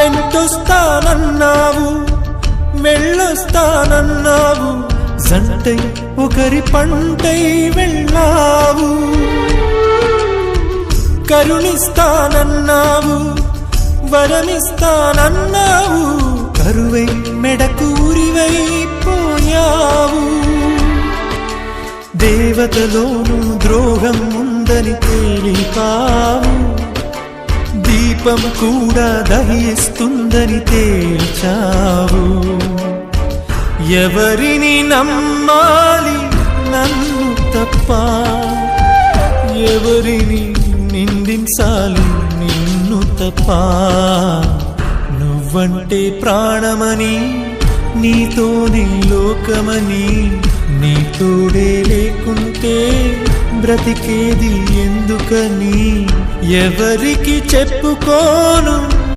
వెంటొస్తానన్నావు, వెళ్ళొస్తానన్నావు, జంటై ఒకరి పంటై వెళ్ళావు. కరుణిస్తానన్నావు, వరమిస్తానన్నావు, కరువై మెడకూరివైపోయావు. దేవతలోనూ ద్రోహం ఉందని తేలిపావు, దీపం కూడా దహిస్తుందని తేల్చావు. ఎవరిని నమ్మాలి నన్ను తప్ప, ఎవరిని నిందించాలి నిన్ను తప్ప. నువ్వంటే ప్రాణమని, నీతోనే లోకమని, నీ తోడే లేకుంటే బ్రతికేది ఎందుకని ఎవరికి చెప్పుకోను.